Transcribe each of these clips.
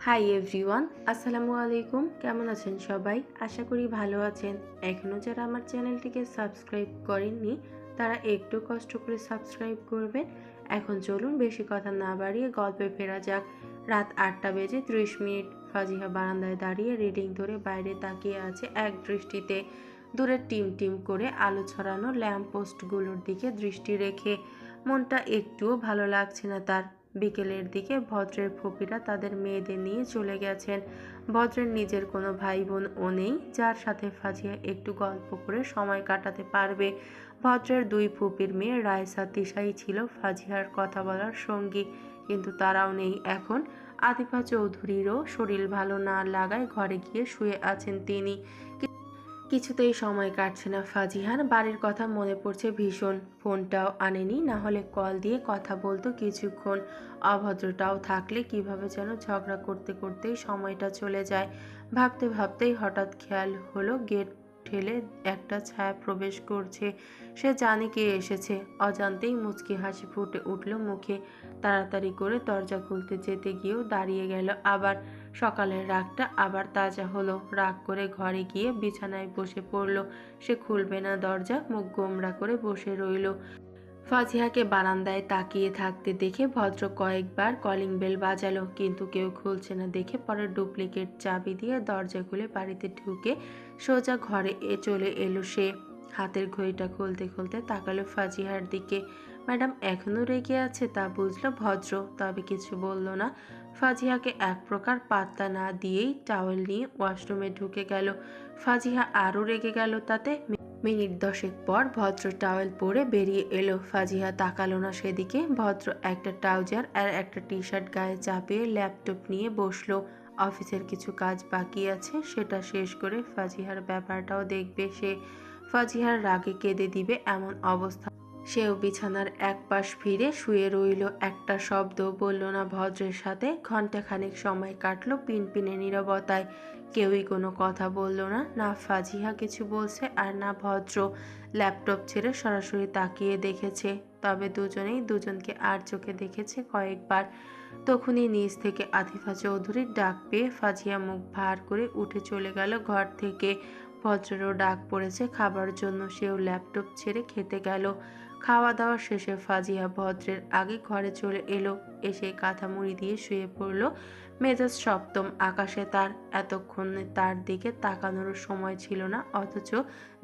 Hi everyone, আসসালামু আলাইকুম। কেমন আছেন সবাই? আশা করি ভালো আছেন। এখনও যারা আমার চ্যানেলটিকে সাবস্ক্রাইব করেননি তারা একটু কষ্ট করে সাবস্ক্রাইব করবেন। এখন চলুন বেশি কথা না বাড়িয়ে গল্পে ফেরা যাক। রাত 8টা বেজে 30 মিনিট। ফাজিহা বারান্দায় দাঁড়িয়ে রিডিং ধরে বাইরে তাকিয়ে আছে এক দৃষ্টিতে। দূরে টিম টিম করে আলো ছড়ানো ল্যাম্প পোস্টগুলোর দিকে দৃষ্টি রেখে মনটা একটুও ভালো লাগছে না তার। বিকেলের দিকে ভদ্রের ফুপিরা তাদের মেয়েদের নিয়ে চলে গেছেন। ভদ্রের নিজের কোনো ভাই বোনও নেই যার সাথে ফাজিয়া একটু গল্প করে সময় কাটাতে পারবে। ভদ্রের দুই ফুপির মেয়ে রায়সা তিশাই ছিল ফাজিয়ার কথা বলার সঙ্গী, কিন্তু তারাও নেই এখন। আতিফা চৌধুরীরও শরীর ভালো না লাগায় ঘরে গিয়ে শুয়ে আছেন তিনি। কিছুতেই সময় কাটছে না ফাজিহার। বাড়ির কথা মনে পড়ছে ভীষণ। ফোনটাও আনেনি, না হলে কল দিয়ে কথা বলতো কিছুক্ষণ। অভদ্রটাও থাকলে কিভাবে যেন ঝগড়া করতে করতেই সময়টা চলে যায়। ভাবতে ভাবতেই হঠাৎ খেয়াল হলো গেট ঠেলে একটা ছায়া প্রবেশ করছে। সে জানে কে এসেছে। অজান্তেই মুচকি হাসি ফুটে উঠল মুখে। তাড়াতাড়ি করে দরজা খুলতে যেতে গিয়েও দাঁড়িয়ে গেল আবার। সকালের রাগটা আবার তাজা হলো। রাগ করে ঘরে গিয়ে বিছানায় বসে পড়ল। সে খুলবে না দরজা, মুখ গোমড়া করে বসে রইল। ফাজিহাকে বারান্দায় তাকিয়ে থাকতে দেখে ভদ্র কয়েকবার কলিং বেল বাজালো, কিন্তু কেউ খুলছে না দেখে পরে ডুপ্লিকেট চাবি দিয়ে দরজা খুলে বাড়িতে ঢুকে সোজা ঘরে চলে এলো সে। হাতের ঘড়িটা খুলতে খুলতে তাকালো ফাজিহার দিকে। ম্যাডাম এখনও রেগে আছে তা বুঝলো ভদ্র, তবে কিছু বলল না। ফাজিহাকে এক প্রকার পাত্তা না দিয়েই টাওয়েল নিয়ে ওয়াশরুমে ঢুকে গেল। ফাজিহা আরও রেগে গেল তাতে। মিনিট 10 পর ভদ্র টাওয়েল পরে বেরিয়ে এলো। ফাজিহা তাকালো না সেদিকে। ভদ্র একটা ট্রাউজার আর একটা টি শার্ট গায়ে চাপিয়ে ল্যাপটপ নিয়ে বসলো। অফিসের কিছু কাজ বাকি আছে, সেটা শেষ করে ফাজিহার ব্যাপারটাও দেখবে সে। ফাজিহার রাগে কেঁদে দিবে এমন অবস্থা। সেও বিছানার এক পাশ ফিরে শুয়ে রইল। একটা শব্দ বলল না ভদ্রের সাথে। ঘণ্টাখানেক সময় কাটলো পিনপিনে নীরবতায়। কেউই কোনো কথা বলল না। না ফাজিহা কিছু বলছে আর না ভদ্র। ল্যাপটপ ছেড়ে সরাসরি তাকিয়ে দেখেছে, তবে দুজনেই দুজনকে আর চোখে দেখেছে কয়েকবার। তখনই নিচ থেকে আতিফা চৌধুরীর ডাক পেয়ে ফাজিয়া মুখ ভার করে উঠে চলে গেল ঘর থেকে। ভদ্রেরও ডাক পড়েছে খাবার জন্য, সেও ল্যাপটপ ছেড়ে খেতে গেল। খাওয়া দাওয়া শেষে ফাজিয়া ভদ্রের আগে ঘরে চলে এলো। এসে কাঁথা মুড়ি দিয়ে শুয়ে পড়ল। মেজাজ সপ্তম আকাশে তার। এতক্ষণে তার দিকে তাকানোর সময় ছিল না, অথচ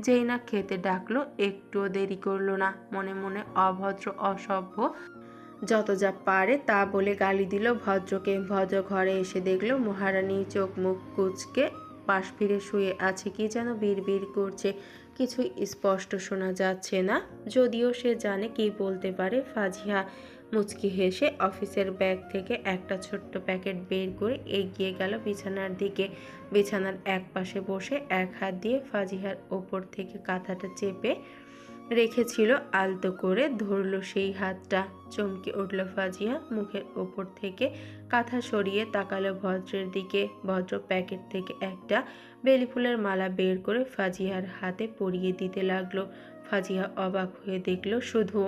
যেই না খেতে ডাকলো একটুও দেরি করলো না। মনে মনে অভদ্র, অসভ্য, যত যা পারে তা বলে গালি দিল ভদ্রকে। ভদ্র ঘরে এসে দেখল মহারানী চোখ মুখ কুঁচকে পাশ ফিরে শুয়ে আছে, কি যেন বিড়বিড় করছে। কিছুই স্পষ্ট শোনা যাচ্ছে না, যদিও সে জানে কি বলতে পারে। ফাজিহা মুচকি হেসে অফিসের ব্যাগ থেকে একটা ছোট্ট প্যাকেট বের করে এগিয়ে গেল বিছানার দিকে। বিছানার এক পাশে বসে এক হাত দিয়ে ফাজিহার ওপর থেকে কাঁথাটা চেপে রেখেছিল, আলতো করে ধরল সেই হাতটা। চমকে উঠল ফাজিয়া। মুখের ওপর থেকে কাঁথা সরিয়ে তাকালো ভদ্রের দিকে। ভদ্র প্যাকেট থেকে একটা বেলি ফুলের মালা বের করে ফাজিয়ার হাতে পরিয়ে দিতে লাগলো। ফাজিয়া অবাক হয়ে দেখল, শুধু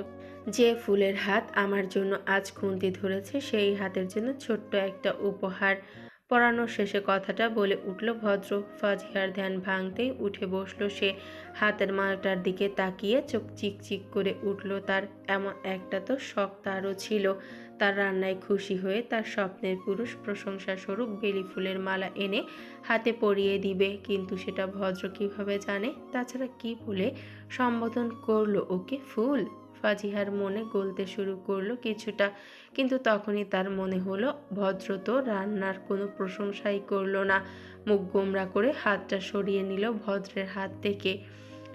যে ফুলের হাত আমার জন্য আজ খুন্তি ধরেছে সেই হাতের জন্য ছোট্ট একটা উপহার। পড়ানোর শেষে কথাটা বলে উঠল ভদ্র। ফাজিহার ধ্যান ভাঙতেই উঠে বসল সে। হাতের মালাটার দিকে তাকিয়ে চোখ চিকচিক করে উঠল তার। এমন একটা তো শখ তারও ছিল, তার রান্নায় খুশি হয়ে তার স্বপ্নের পুরুষ প্রশংসা স্বরূপ বেলি ফুলের মালা এনে হাতে পরিয়ে দিবে। কিন্তু সেটা ভদ্র কিভাবে জানে? তাছাড়া কি বলে সম্বোধন করলো ওকে? ফুল? ফাজিহার মনে গলতে শুরু করলো কিছুটা, কিন্তু তখনই তার মনে হলো ভদ্র তো রান্নার কোনো প্রশংসাই করলো না। মুখ গোমরা করে হাতটা সরিয়ে নিল ভদ্রের হাত থেকে।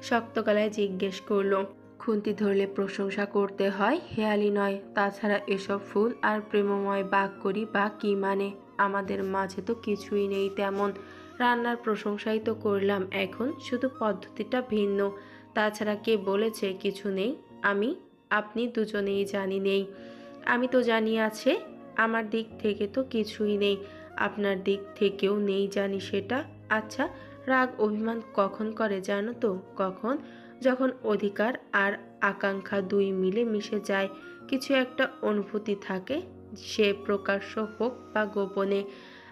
শক্ত গলায় জিজ্ঞেস করলো, খুন্তি ধরলে প্রশংসা করতে হয়, হেয়ালি নয়। তাছাড়া এসব ফুল আর প্রেমময় বাক করি বা কি মানে? আমাদের মাঝে তো কিছুই নেই তেমন। রান্নার প্রশংসাই তো করলাম এখন, শুধু পদ্ধতিটা ভিন্ন। তাছাড়া কে বলেছে কিছু নেই? আপনি দুজনেই জানি নেই। আমি তো জানি আছে। আমার দিক থেকে তো কিছুই নেই, আপনার দিক থেকেও নেই জানি সেটা। আচ্ছা, রাগ অভিমান কখন করে জানো তো? কখন? যখন অধিকার আর আকাঙ্ক্ষা দুই মিলে মিশে যায়, কিছু একটা অনুভূতি থাকে, সে প্রকাশ্য হোক বা গোপনে।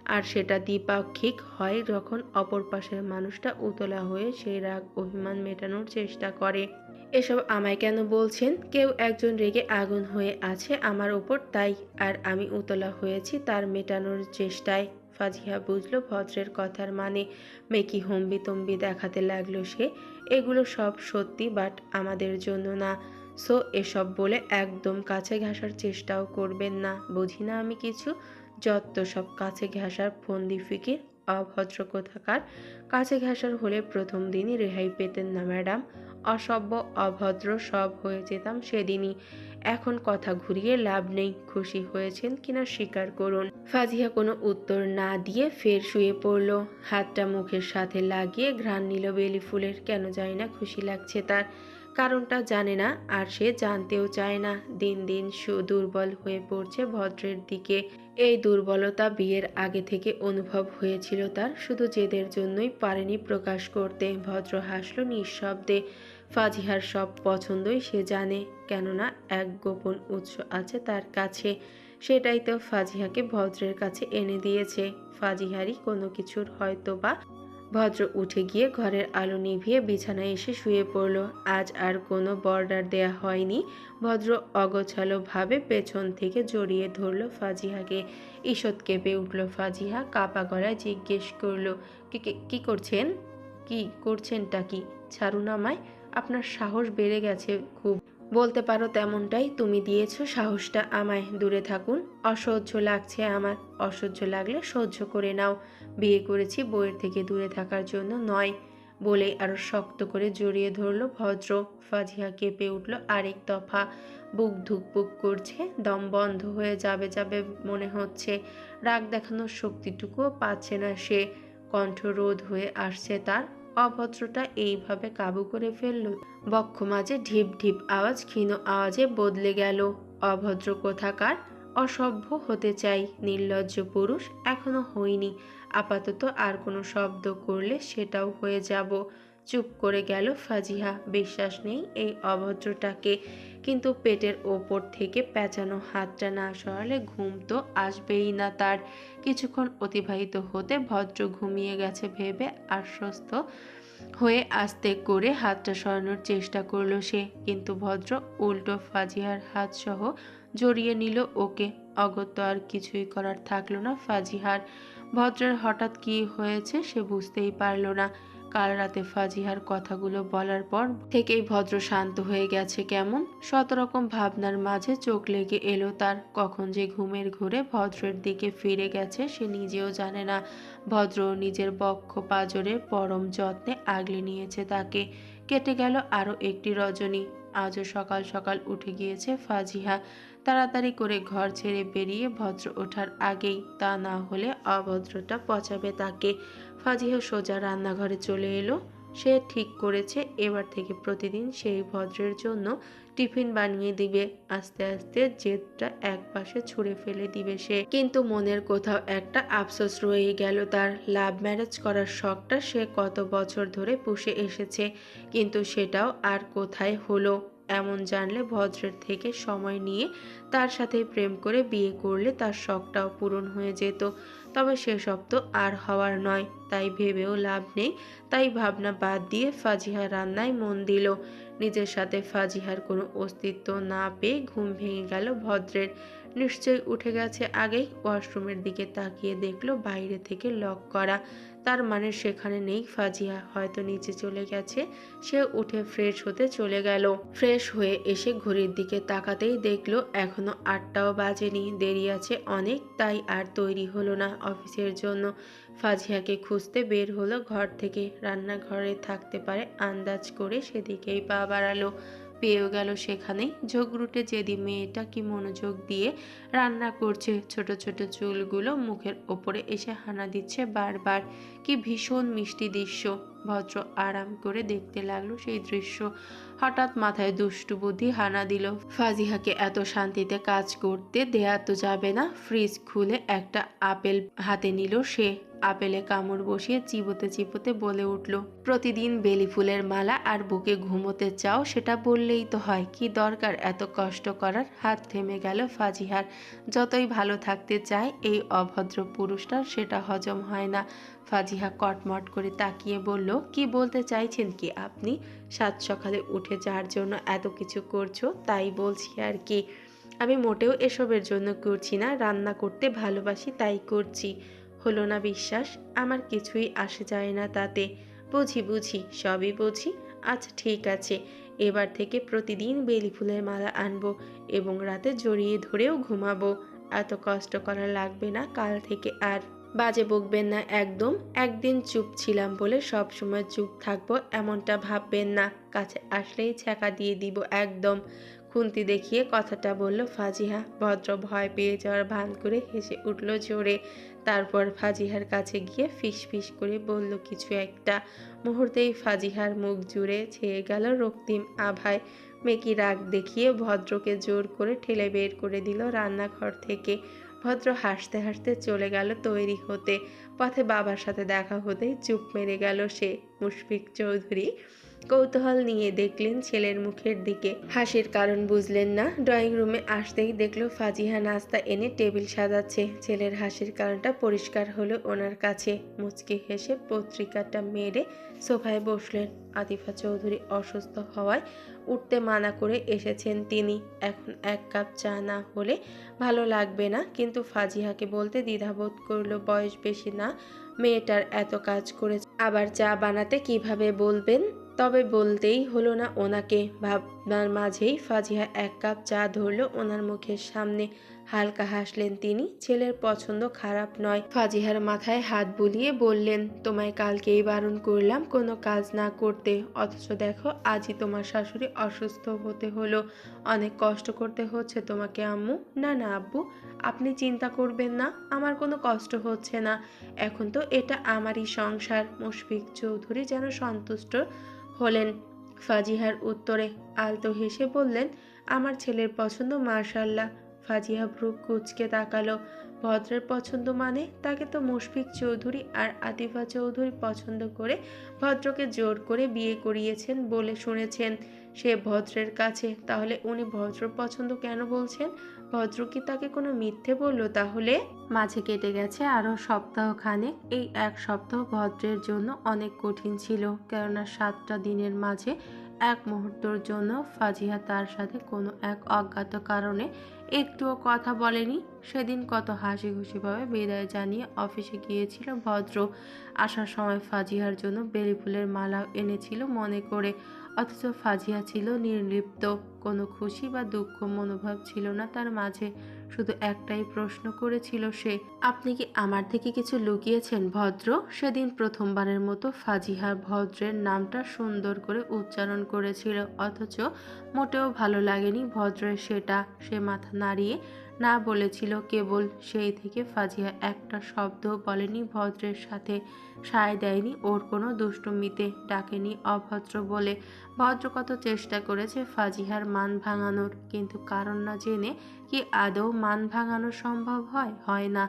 আর সেটা দ্বিপাক্ষিক হয় যখন অপর পাশের মানুষটা উতলা হয়ে সেই রাগ অভিমান মেটানোর চেষ্টা করে। এসব আমায় কেন বলছেন? কেউ একজন রেগে আগুন হয়ে আছে আমার ওপর, তাই আর আমি উতলা হয়েছি তার মেটানোর চেষ্টায়। ফাজিহা বুঝলো ভদ্রের কথার মানে। মেকি হম্বিতম্বি দেখাতে লাগলো সে। এগুলো সব সত্যি, বাট আমাদের জন্য না। সো এসব বলে একদম কাছে ঘেঁষার চেষ্টাও করবেন না। বুঝি না আমি কিছু। যত সব কাছে ঘেঁষার ফন্দি ফিকির, অভদ্র কোথাকার। কাছে ঘেঁষার হলে প্রথম দিনই রেহাই পেতেন না ম্যাডাম। অসভ্য অভদ্র সব হয়ে যেতাম সেদিনই। এখন কথা ঘুরিয়ে লাভ নেই। খুশি হয়েছেন কিনা স্বীকার করুন। ফাজিহা কোনো উত্তর না দিয়ে ফের শুয়ে পড়ল। হাতটা মুখের সাথে লাগিয়ে ঘ্রাণ নিল বেলি ফুলের। কেন জানি না খুশি লাগছে তার। কারণটা জানে না, আর সে জানতেও চায় না। দিন দিন দুর্বল হয়ে পড়ছে ভদ্রের দিকে। এই দুর্বলতা বিয়ের আগে থেকে অনুভব হয়েছিল তার, শুধু জেদের জন্যই পারেনি প্রকাশ করতে। ভদ্র হাসল নিঃশব্দে। ফাজিহার সব পছন্দই সে জানে, কেননা এক গোপন উৎস আছে তার কাছে। সেটাই তো ফাজিহাকে ভদ্রের কাছে এনে দিয়েছে। ফাজিহারই কোনো কিছুর হয়তো বা। ভদ্র উঠে গিয়ে ঘরের আলো নিভিয়ে বিছানায় এসে শুয়ে পড়ল। আজ আর কোনো বর্ডার দেয়া হয়নি। ভদ্র অগোছালো ভাবে পেছন থেকে জড়িয়ে ধরল ফাজিহাকে। ঈষৎ কেঁপে উঠল ফাজিহা, কাপা গলায় জিজ্ঞেস করল, কি করছেন? কি করছেনটা কি? ছাড়ুন আমায়। আপনার সাহস বেড়ে গেছে খুব। বলতে পারো তেমনটাই। তুমি দিয়েছো সাহসটা আমায়। দূরে থাকুন। অসহ্য লাগছে আমার। অসহ্য লাগলে সহ্য করে নাও। বিয়ে করেছি বউয়ের থেকে দূরে থাকার জন্য নয়। বলে আরো শক্ত করে জড়িয়ে ধরল ভদ্র। ফাজিহা কেঁপে উঠল আরেক দফা। বুক ধুকপুক করছে, দম বন্ধ হয়ে যাবে যাবে মনে হচ্ছে। রাগ দেখানোর শক্তিটুকুও পাচ্ছে না সে। কণ্ঠরোধ হয়ে আসছে তার। অভদ্রটা এইভাবে কাবু করে ফেলল। বক্ষ মাঝে ঢিপ ঢিপ আওয়াজ ক্ষীণ আওয়াজে বদলে গেল। অভদ্র কোথাকার। অসভ্য হতে চাই, নির্লজ্জ পুরুষ এখনো হইনি। আপাতত আর কোনো শব্দ করলে সেটাও হয়ে যাব। চুপ করে গেল ফাজিহা। বিশ্বাস নেই এই অভদ্রটাকে। কিন্তু পেটের ওপর থেকে পেঁচানো হাতটা না সরালে ঘুম তো আসবেই না তার। কিছুক্ষণ অতিবাহিত হতে ভদ্র ঘুমিয়ে গেছে ভেবে আশ্বস্ত হয়ে আস্তে করে হাতটা সরানোর চেষ্টা করলো সে। কিন্তু ভদ্র উল্টো ফাজিহার হাত সহ জড়িয়ে নিল ওকে। অগত্যা আর কিছুই করার থাকলো না ফাজিহার। ভদ্রের হঠাৎ কি হয়েছে সে বুঝতেই পারল না। কাল রাতে ফাজিহার কথাগুলো বলার পর থেকেই ভদ্র শান্ত হয়ে গেছে কেমন। শত রকম ভাবনার মাঝে চোখ লেগে এলো তার। কখন যে ঘুমের ঘোরে ভদ্রের দিকে ফিরে গেছে সে নিজেও জানে না। ভদ্র নিজের বক্ষ পাঁজরে পরম যত্নে আগলে নিয়েছে তাকে। কেটে গেল আরো একটি রজনী। আজও সকাল সকাল উঠে গিয়েছে ফাজিহা। তাড়াতাড়ি করে ঘর ছেড়ে বেরিয়ে ভদ্র ওঠার আগেই, তা না হলে অভদ্রটা পচাবে তাকে। ফাজিহা সোজা রান্নাঘরে চলে এলো। সে ঠিক করেছে এবার থেকে প্রতিদিন সেই ভদ্রের জন্য টিফিন বানিয়ে দিবে। আস্তে আস্তে জেদটা এক পাশে ছুঁড়ে ফেলে দিবে সে। কিন্তু মনের কোথাও একটা আফসোস রয়ে গেল তার। লাভ ম্যারেজ করার শখটা সে কত বছর ধরে পুষে এসেছে, কিন্তু সেটাও আর কোথায় হলো। এমন জানলে ভদ্রের থেকে সময় নিয়ে তার সাথে প্রেম করে বিয়ে করলে তার শখটাও পূরণ হয়ে যেত। তবে সেসব তো আর হওয়ার নয়, তাই ভেবেও লাভ নেই। তাই ভাবনা বাদ দিয়ে ফাজিহা রান্নায় মন দিল। নিজের সাথে ফাজিহার কোনো অস্তিত্ব না পেয়ে ঘুম ভেঙে গেল ভদ্রের। নিশ্চয়ই উঠে গেছে আগেই। ওয়াশরুমের দিকে তাকিয়ে দেখলো বাইরে থেকে লক করা। তার মানে সেখানে নেই ফাজিহা, হয়তো নিচে চলে গেছে। সে উঠে ফ্রেশ হতে চলে গেল। ফ্রেশ হয়ে এসে ঘড়ির দিকে তাকাতেই দেখলো এখনো 8টাও বাজেনি। দেরি আছে অনেক, তাই আর তৈরি হলো না অফিসের জন্য। ফাজিহাকে খুঁজতে বের হলো ঘর থেকে। রান্নাঘরে থাকতে পারে আন্দাজ করে সেদিকেই পা বাড়ালো। পেয়েও গেল সেখানেই। ঝগড়ুটে জেদি মেয়েটা কি মনোযোগ দিয়ে রান্না করছে। ছোট ছোট চুলগুলো মুখের ওপরে এসে হানা দিচ্ছে বারবার। কি ভীষণ মিষ্টি দৃশ্য। ভদ্র আরাম করে দেখতে লাগলো সেই দৃশ্য। হঠাৎ মাথায় দুষ্টু বুদ্ধি হানা দিল। ফাজিহাকে এত শান্তিতে কাজ করতে দেয়া তো যাবে না। ফ্রিজ খুলে একটা আপেল হাতে নিল সে। আপেলে কামড় বসিয়ে চিবোতে চিবোতে বলে উঠল, প্রতিদিন বেলি ফুলের মালা আর বুকে ঘুমোতে চাও, সেটা বললেই তো হয়, কি দরকার এত কষ্ট করার। হাত থেমে গেল ফাজিহার। যতই ভালো থাকতে চায় এই অভদ্র পুরুষটার সেটা হজম হয় না। ফাজিহা কটমট করে তাকিয়ে বলল, কি বলতে চাইছেন কি আপনি? সাত সকালে উঠে যার জন্য এত কিছু করছো তাই বলছি আর কি। আমি মোটেও এসবের জন্য করছি না, রান্না করতে ভালোবাসি তাই করছি। হলো না বিশ্বাস? আমার কিছুই আসে যায় না তাতে। বুঝি বুঝি, সবই বুঝি। আচ্ছা ঠিক আছে, এবার থেকে প্রতিদিন বেলি ফুলের মালা আনবো এবং রাতে জড়িয়ে ধরেও ঘুমাবো। এত কষ্ট করা লাগবে না কাল থেকে আর। বাজে বকবেন না একদম। একদিন চুপ ছিলাম বলে সব সময় চুপ থাকবো এমনটা ভাববেন না। কাছে আসলেই ছ্যাঁকা দিয়ে দিব একদম। খুন্তি দেখিয়ে কথাটা বলল ফাজিহা। ভদ্র ভয় পেয়ে যাওয়ার ভান করে হেসে উঠল জোরে। তারপর ফাজিহার কাছে গিয়ে ফিস ফিস করে বলল কিছু একটা। মুহূর্তেই ফাজিহার মুখ জুড়ে ছেয়ে গেল রক্তিম আভায়। মেকি রাগ দেখিয়ে ভদ্রকে জোর করে ঠেলে বের করে দিল রান্নাঘর থেকে। ভদ্র হাসতে হাসতে চলে গেল তৈরি হতে। পথে বাবার সাথে দেখা হতেই চুপ মেরে গেল সে। মুশফিক চৌধুরী কৌতূহল নিয়ে দেখলেন ছেলের মুখের দিকে। হাসির কারণ বুঝলেন না। ড্রয়িং রুমে আসতেই দেখলো ফাজিহা নাস্তা এনে টেবিল সাজাচ্ছে। ছেলের হাসির কারণটা পরিষ্কার হলো ওনার কাছে। মুচকি হেসে পত্রিকাটা মেরে সোফায় বসলেন। আতিফা চৌধুরী অসুস্থ হওয়ায় উঠতে মানা করে এসেছেন তিনি। এখন এক কাপ চা না হলে ভালো লাগবে না, কিন্তু ফাজিহাকে বলতে দ্বিধাবোধ করলো। বয়স বেশি না মেয়েটার, এত কাজ করে আবার চা বানাতে কিভাবে বলবেন। তবে বলতেই হলো না ওনাকে। ভাবনার মাঝেই ফাজিহা এক কাপ চা ধরল ওনার মুখের সামনে। হালকা হাসলেন তিনি। ছেলের পছন্দ খারাপ নয়। ফাজিহার মাথায় হাত বুলিয়ে বললেন, তোমায় কালকেই বারণ করলাম কোনো কাজ না করতে, অথচ দেখো আজই তোমার শাশুড়ি অসুস্থ হতে হলো। অনেক কষ্ট করতে হচ্ছে তোমাকে আম্মু। না না আব্বু, আপনি চিন্তা করবেন না, আমার কোনো কষ্ট হচ্ছে না। এখন তো এটা আমারই সংসার। মুশফিক চৌধুরী যেন সন্তুষ্ট হলেন ফাজিহার উত্তরে। আলতো হেসে বললেন, আমার ছেলের পছন্দ মাশাআল্লাহ। ফাজিহা ভ্রু কুঁচকে তাকালো। ভদ্রের পছন্দ মানে? তাকে তো মুশফিক চৌধুরী আর আতিফা চৌধুরী পছন্দ করে ভদ্রকে জোর করে বিয়ে করিয়েছেন বলে শুনেছেন সে ভদ্রের কাছে। তাহলে উনি ভদ্র পছন্দ কেন বলছেন? ভদ্র কি তাকে কোনো মিথ্যে বলল তাহলে? মাঝে কেটে গেছে আরও সপ্তাহখানেক। এই এক সপ্তাহ ভদ্রের জন্য অনেক কঠিন ছিল, কেননা 7টা দিনের মাঝে এক মুহূর্তের জন্য ফাজিহা তার সাথে কোনো এক অজ্ঞাত কারণে একটুও কথা বলেনি। সেদিন কত হাসি খুশিভাবে বিদায় জানিয়ে অফিসে গিয়েছিল ভদ্র। আসার সময় ফাজিহার জন্য বেলি ফুলের মালা এনেছিল মনে করে, অথচ ফাজিহা ছিল নির্লিপ্ত। কোনো খুশি বা দুঃখ মনোভাব ছিল না তার মাঝে। শুধু একটাই প্রশ্ন করেছিল সে, আপনি কি আমার থেকে কিছু লুকিয়েছেন ভদ্র? সেদিন প্রথমবারের মতো ফাজিহা ভদ্রের নামটা সুন্দর করে উচ্চারণ করেছিল, অথচ মোটেও ভালো লাগেনি ভদ্রের সেটা। সে মাথা নাড়িয়ে না বলেছিল কেবল। সেই থেকে ফাজিহা একটা শব্দও বলেনি ভদ্রের সাথে, সায় দেয়নি ওর কোনো দুষ্টুমিতে, ডাকেনি অভদ্র বলে। ভদ্র কত চেষ্টা করেছে ফাজিহার মান ভাঙানোর, কিন্তু কারণ না জেনে কি আদৌ মান ভাঙানো সম্ভব হয়? হয় না।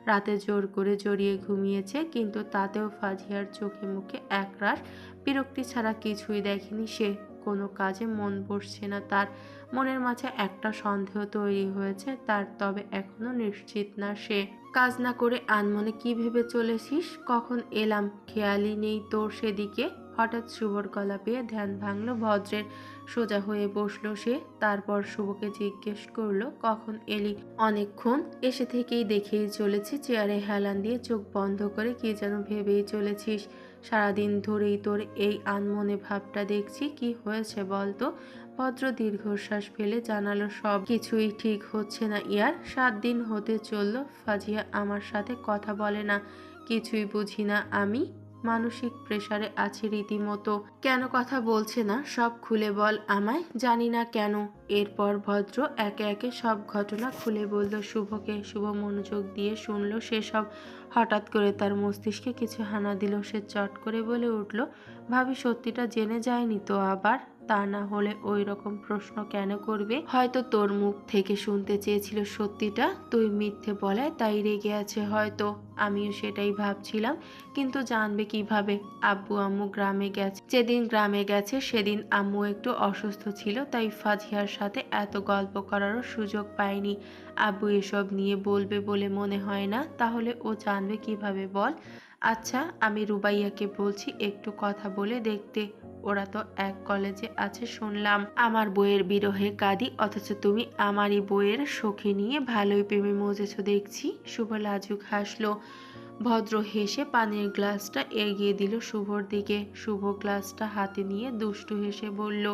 রাতে জোর করে জড়িয়ে ঘুমিয়েছে, কিন্তু তাতেও ফাজিহার চোখে মুখে একরাশ বিরক্তি ছাড়া কিছুই দেখেনি সে। কোনো কাজে মন বসছে না তার। মনের মাঝে একটা সন্দেহ তৈরি হয়েছে তার, তবে এখনো নিশ্চিত না সে। কাজ না করে আনমনে কি ভেবে চলেছিস? কখন এলাম খেয়ালই নেই তোর সেদিকে। হঠাৎ শুভর গলা পেয়ে ধ্যান ভাঙল ভদ্রের। সোজা হয়ে বসলো সে। তারপর শুভকে জিজ্ঞেস করলো, কখন এলি? অনেকক্ষণ। এসে থেকেই দেখেই চলেছি চেয়ারে হেলান দিয়ে চোখ বন্ধ করে কি যেন ভেবেই চলেছিস। সারাদিন ধরেই তোর এই আনমনে ভাবটা দেখছি, কি হয়েছে বলতো? ভদ্র দীর্ঘশ্বাস ফেলে জানালো, সব কিছুই ঠিক হচ্ছে না ইয়ার। 7 দিন হতে চলল ফাজিয়া আমার সাথে কথা বলে না। কিছুই বুঝি না আমি। মানসিক প্রেসারে আছি রীতিমতো। কেন কথা বলছে না সব খুলে বল আমায়। জানি না কেন। এরপর ভদ্র একে একে সব ঘটনা খুলে বলল শুভকে। শুভ মনোযোগ দিয়ে শুনল সেসব। হঠাৎ করে তার মস্তিষ্কে কিছু হানা দিল। সে চট করে বলে উঠল, ভাবি সত্যিটা জেনে যায়নি তো আবার? তা না হলে ওই রকম প্রশ্ন কেন করবে? হয়তো তোর মুখ থেকে শুনতে চেয়েছিল সত্যিটা, তুই মিথ্যে বলায় তাই রেগে আছে হয়তো। আমিও সেটাই ভাবছিলাম, কিন্তু জানবে কিভাবে? আব্বু আম্মু গ্রামে গেছে, যেদিন গ্রামে গেছে সেদিন আম্মু একটু অসুস্থ ছিল, তাই ফাজিহার সাথে এত গল্প করারও সুযোগ পায়নি। আব্বু এসব নিয়ে বলবে বলে মনে হয় না, তাহলে ও জানবে কিভাবে বল? আচ্ছা, আমি রুবাইয়াকে বলছি একটু কথা বলে দেখতে। ওরা তো এক কলেজে আছে শুনলাম। আমার বইয়ের বিরহে কাঁদি, অথচ তুমি আমারই বইয়ের সখী নিয়ে ভালোই প্রেমে মজেছ দেখছি। শুভ লাজুক হাসলো। ভদ্র হেসে পানির গ্লাসটা এগিয়ে দিল শুভর দিকে। শুভ গ্লাসটা হাতে নিয়ে দুষ্টু হেসে বলল,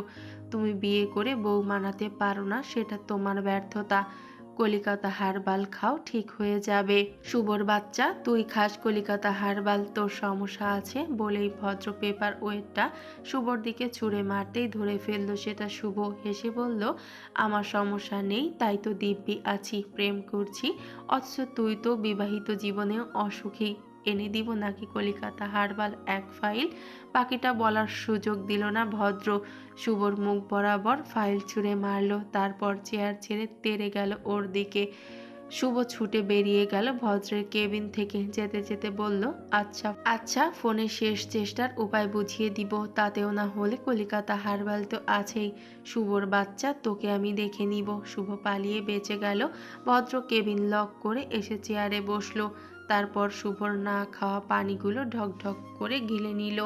তুমি বিয়ে করে বউ মানাতে পারো না, সেটা তোমার ব্যর্থতা। কলিকাতা হারবাল খাও, ঠিক হয়ে যাবে। শুভর বাচ্চা, তুই খাস কলিকাতা হারবাল, তোর সমস্যা আছে। বলেই ভদ্র পেপার ওয়েটটা শুভর দিকে ছুঁড়ে মারতেই ধরে ফেললো সেটা শুভ। হেসে বলল, আমার সমস্যা নেই, তাই তো দিব্যি আছি, প্রেম করছি। অথচ তুই তো বিবাহিত জীবনেও অসুখী। এনে দিব নাকি কলিকাতা হারবাল এক ফাইল? বাকিটা বলার সুযোগ দিল না ভদ্র। শুভর মুখ বরাবর ফাইল ছুঁড়ে মারল, তারপর চেয়ার ছেড়ে তেড়ে গেল ওর দিকে। শুভ ছুটে বেরিয়ে গেল ভদ্রের কেবিন থেকে। যেতে যেতে বলল, আচ্ছা আচ্ছা, ফোনে শেষ চেষ্টার উপায় বুঝিয়ে দিব, তাতেও না হলে কলিকাতা হারবাল তো আছেই। শুভর বাচ্চা, তোকে আমি দেখে নিব। শুভ পালিয়ে বেঁচে গেল। ভদ্র কেবিন লক করে এসে চেয়ারে বসলো। তারপর শুভর না খাওয়া পানিগুলো ঢক ঢক করে গিলে নিল।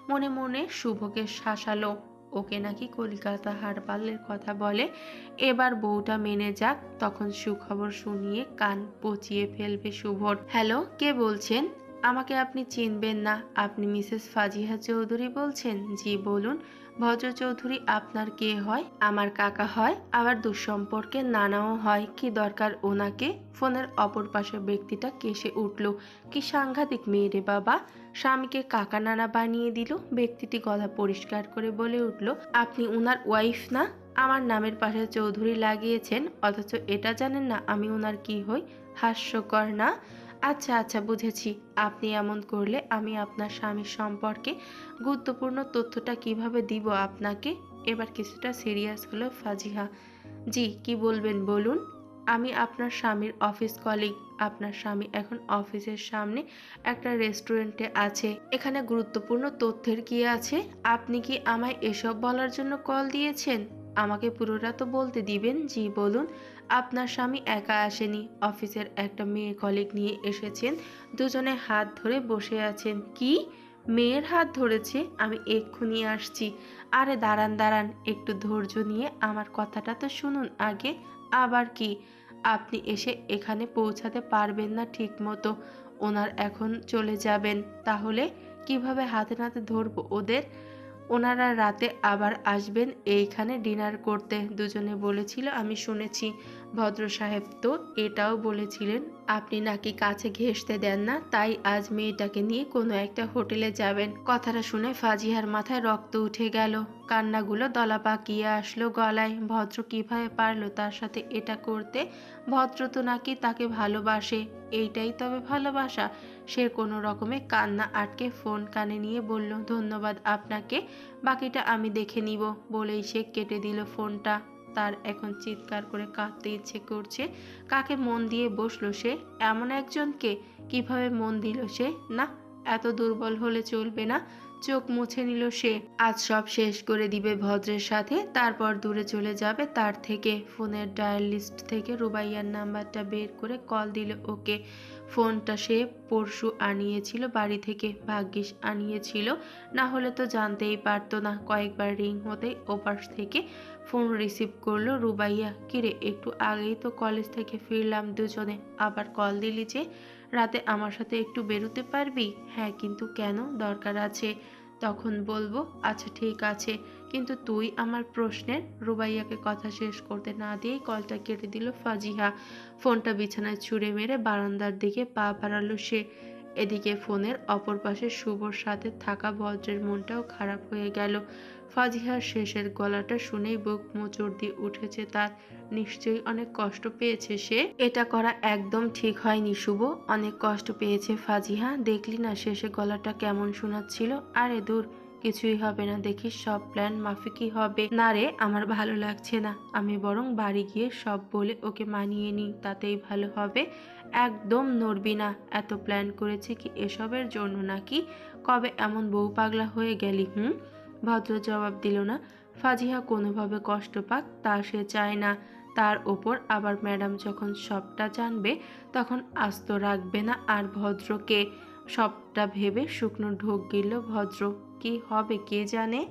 মনে মনে শুভকে শাসালো, ওকে নাকি কলকাতা হারবালের কথা বলে। এবার বউটা মেনে যাক, তখন সুখবর শুনিয়ে কান পচিয়ে ফেলবে শুভর। হ্যালো, কে বলছেন? আমাকে আপনি চিনবেন না। আপনি মিসেস ফাজিহা চৌধুরী বলছেন? জি বলুন। ভদ্র চৌধুরী আপনার কে হয়? আমার কাকা হয়, আবার দুঃসম্পর্কের নানাও হয়। কি দরকার ওনাকে? ফোনের অপর পাশের ব্যক্তিটা কেসে উঠল। কি সাংঘাতিক মেয়ে রে বাবা, স্বামীকে কাকা নানা বানিয়ে দিল। ব্যক্তিটি গলা পরিষ্কার করে বলে উঠল, আপনি উনার ওয়াইফ না? আমার নামের পাশে চৌধুরী লাগিয়েছেন, অথচ এটা জানেন না আমি উনার কি হই? হাস্যকর না? আচ্ছা আচ্ছা, বুঝেছি। আপনি এমন করলে আমি আপনার স্বামীর সম্পর্কে গুরুত্বপূর্ণ তথ্যটা কিভাবে দিব আপনাকে? এবার কিছুটা সিরিয়াস হলো ফাজিহা। জি, কি বলবেন বলুন। আমি আপনার স্বামীর অফিস কলিগ। আপনার স্বামী এখন অফিসের সামনে একটা রেস্টুরেন্টে আছে। এখানে গুরুত্বপূর্ণ তথ্যের কি আছে? আপনি কি আমায় এসব বলার জন্য কল দিয়েছেন? আমাকে পুরোটা তো বলতে দিবেন। জি বলুন। আপনার স্বামী একা আসেনি, অফিসের একটা মেয়ে কলিগ নিয়ে এসেছেন। দুজনে হাত ধরে বসে আছেন। কি? মেয়ের হাত ধরেছে? আমি এক্ষুনি আসছি। আরে দাঁড়ান দাঁড়ান, একটু ধৈর্য নিয়ে আমার কথাটা তো শুনুন আগে। আবার কি? আপনি এসে এখানে পৌঁছাতে পারবেন না ঠিক মতো, ওনার এখন চলে যাবেন। তাহলে কিভাবে হাতে নাতে ধরবো ওদের? ওনারা রাতে আবার আসবেন এইখানে ডিনার করতে, দুজনে বলেছিল, আমি শুনেছি। ভদ্র সাহেব তো এটাও বলেছিলেন আপনি নাকি কাছে ঘেঁষতে দেন না, তাই আজ মেয়েটাকে নিয়ে কোনো একটা হোটেলে যাবেন। কথাটা শুনে ফাজিহার মাথায় রক্ত উঠে গেল, কান্নাগুলো দলা পাকিয়ে আসলো গলায়। ভদ্র কিভাবে পারলো তার সাথে এটা করতে? ভদ্র তো নাকি তাকে ভালোবাসে, এইটাই তবে ভালোবাসা? সে কোনো রকমে কান্না আটকে ফোন কানে নিয়ে বলল, ধন্যবাদ আপনাকে, বাকিটা আমি দেখে নিব। বলেই সে কেটে দিল ফোনটা। তার এখন চিৎকার করে কাঁদতে ইচ্ছে করছে। কাকে মন দিয়ে বসলো সে? এমন একজনকে কিভাবে মন দিল সে? না, এত দুর্বল হলে চলবে না। চোখ মুছে নিল সে। আজ সব শেষ করে দিবে ভদ্রের সাথে, তারপর দূরে চলে যাবে তার থেকে। ফোনের ডায়াল লিস্ট থেকে রুবাইয়ার নাম্বারটা বের করে কল দিল ওকে। ফোনটা সে পরশু আনিয়েছিল বাড়ি থেকে, ভাগ্যিস আনিয়েছিল, না হলে তো জানতেই পারতো না। কয়েকবার রিং হতেই ওপাশ থেকে ফোন রিসিভ করলো রুবাইয়া। কিরে, একটু আগেই তো কলেজ থেকে ফিরলাম দুজনে, আবার কল দিলি যে? রাতে আমার সাথে একটু বেরোতে পারবি? হ্যাঁ, কিন্তু কেন? দরকার আছে। তখন বলবো। আচ্ছা ঠিক আছে, কিন্তু তুই আমার প্রশ্নের? রুবাইয়াকে কথা শেষ করতে না দিয়েই কলটা কেটে দিল ফাজিহা। ফোনটা বিছানায় ছুঁড়ে মেরে বারান্দার দিকে পা বাড়ালো সে। এদিকে ফোনের অপর পাশে শুভর সাথে থাকা ভদ্রের মনটাও খারাপ হয়ে গেল। ফাজিহার শেষের গলাটা শুনেই বুক মোচড় দিয়ে উঠেছে তার। নিশ্চয়ই অনেক কষ্ট পেয়েছে সে। এটা করা একদম ঠিক হয়নি শুভ, অনেক কষ্ট পেয়েছে ফাজিহা। দেখলি না শেষে গলাটা কেমন শোনাচ্ছিল? আরে দূর, কিছুই হবে না, দেখি সব প্ল্যান মাফিকই হবে। না রে, আমার ভালো লাগছে না, আমি বরং বাড়ি গিয়ে সব বলে ওকে মানিয়ে নিই, তাতেই ভালো হবে। একদম নড়বি না, এত প্ল্যান করেছি কি এসবের জন্য নাকি? কবে এমন বউ পাগলা হয়ে গেলি? ভদ্র জবাব দিল না। ফাজিহা কোনোভাবে কষ্ট পাক তা সে চায় না। তার ওপর আবার ম্যাডাম যখন সবটা জানবে তখন আস্ত রাখবে না আর ভদ্রকে। সবটা ভেবে শুকনো ঢোক গিলল ভদ্র। কি হবে কে জানে।